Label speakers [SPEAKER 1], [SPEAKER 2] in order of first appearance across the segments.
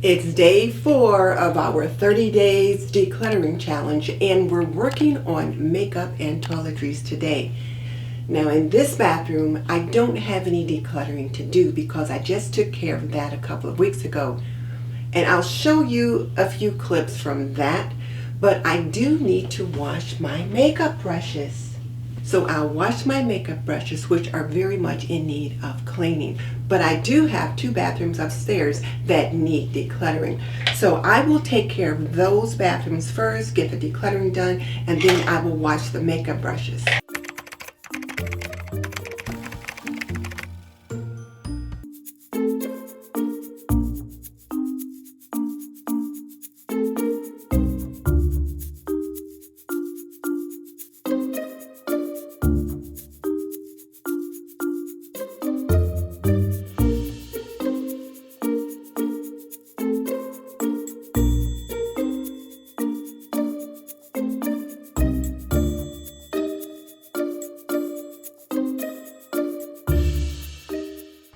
[SPEAKER 1] It's day 4 of our 30 days decluttering challenge, and we're working on makeup and toiletries today. Now in this bathroom, I don't have any decluttering to do because I just took care of that a couple of weeks ago. And I'll show you a few clips from that, but I do need to wash my makeup brushes. So I'll wash my makeup brushes, which are very much in need of cleaning. But I do have 2 bathrooms upstairs that need decluttering. So I will take care of those bathrooms first, get the decluttering done, and then I will wash the makeup brushes.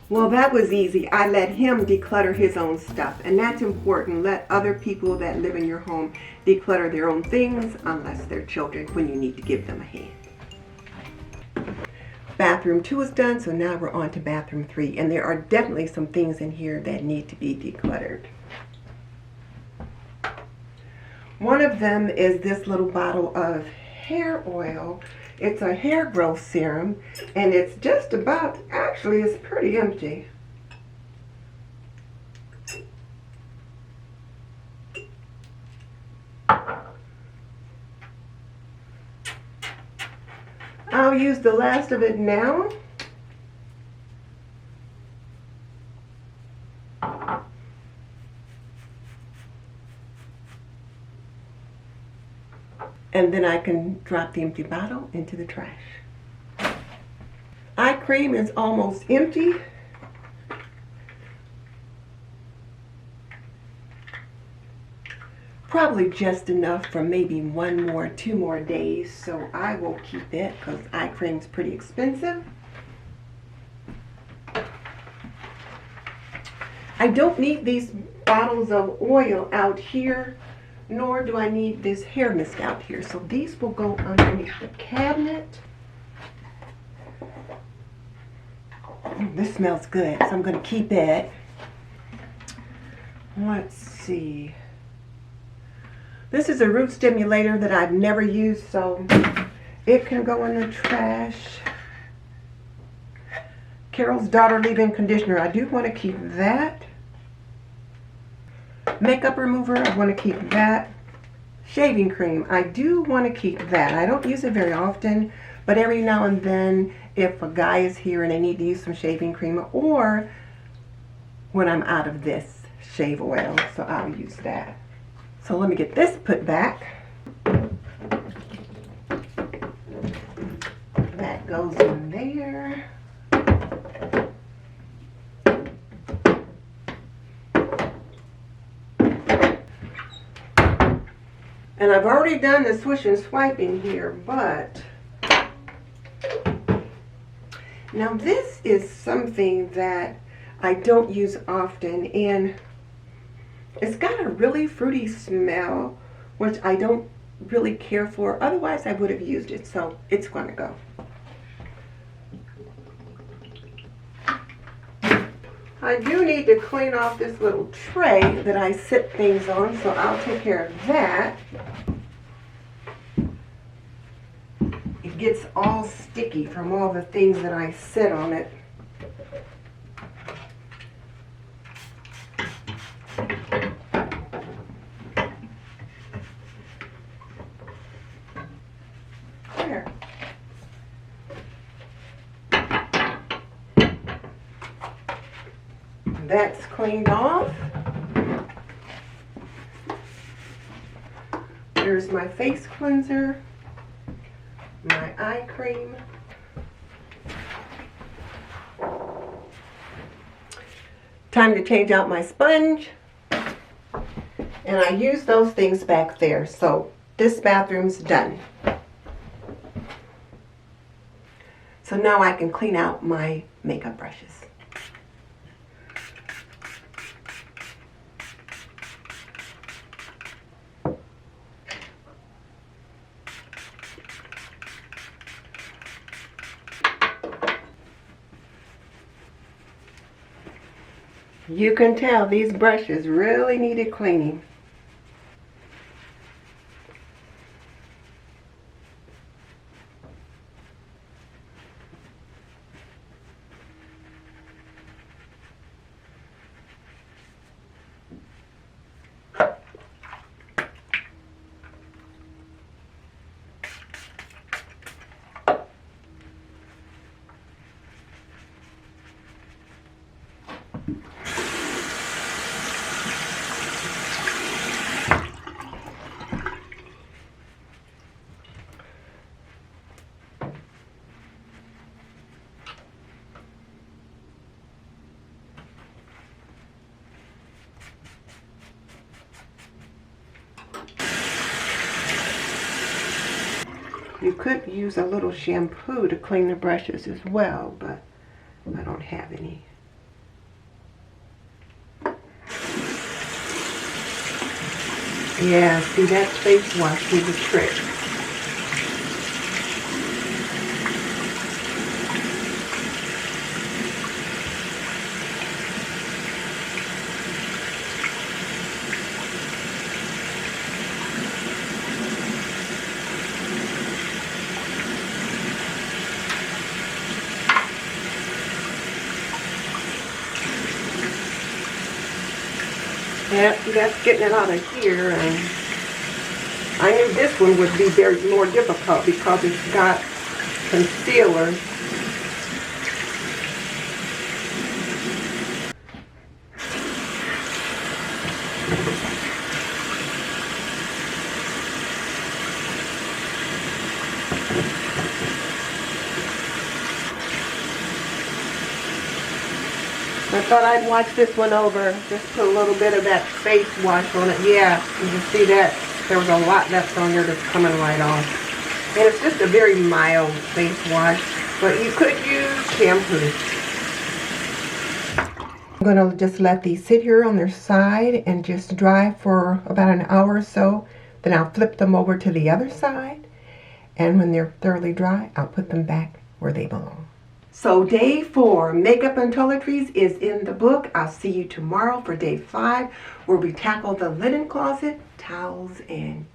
[SPEAKER 1] Well, that was easy. I let him declutter his own stuff, and that's important. Let other people that live in your home declutter their own things, unless they're children, when you need to give them a hand. Bathroom 2 is done, so now we're on to bathroom 3, and there are definitely some things in here that need to be decluttered. One of them is this little bottle of hair oil. It's a hair growth serum, and it's just about, actually it's pretty empty. I'll use the last of it now. And then I can drop the empty bottle into the trash. Eye cream is almost empty. Probably just enough for maybe 2 more days, so I will keep it because eye cream is pretty expensive. I don't need these bottles of oil out here, nor do I need this hair mist out here. So these will go underneath the cabinet. This smells good, so I'm going to keep it. Let's see. This is a root stimulator that I've never used, so it can go in the trash. Carol's Daughter leave-in conditioner, I do want to keep that. Makeup remover, I want to keep that. Shaving cream, I do want to keep that. I don't use it very often, but every now and then if a guy is here and I need to use some shaving cream, or when I'm out of this shave oil, so I'll use that. So let me get this put back. That goes in there. And I've already done the swish and swiping here, but now this is something that I don't use often, and it's got a really fruity smell, which I don't really care for. Otherwise, I would have used it, so it's going to go. I do need to clean off this little tray that I sit things on, so I'll take care of that. It gets all sticky from all the things that I sit on it. There. That's cleaned off. There's my face cleanser, my eye cream. Time to change out my sponge. And I use those things back there. So this bathroom's done. So now I can clean out my makeup brushes. You can tell these brushes really needed cleaning. You could use a little shampoo to clean the brushes as well, but I don't have any. Yeah, see, that face wash was a trick. Yep, that's getting it out of here, and I knew this one would be very more difficult because it's got concealer. I thought I'd watch this one over. Just put a little bit of that face wash on it. Yeah, you can see that there was a lot left on there that's coming right off. And it's just a very mild face wash, but you could use shampoo. I'm going to just let these sit here on their side and just dry for about an hour or so. Then I'll flip them over to the other side. And when they're thoroughly dry, I'll put them back where they belong. So day 4, Makeup and Toiletries, is in the book. I'll see you tomorrow for day 5, where we tackle the linen closet, towels, and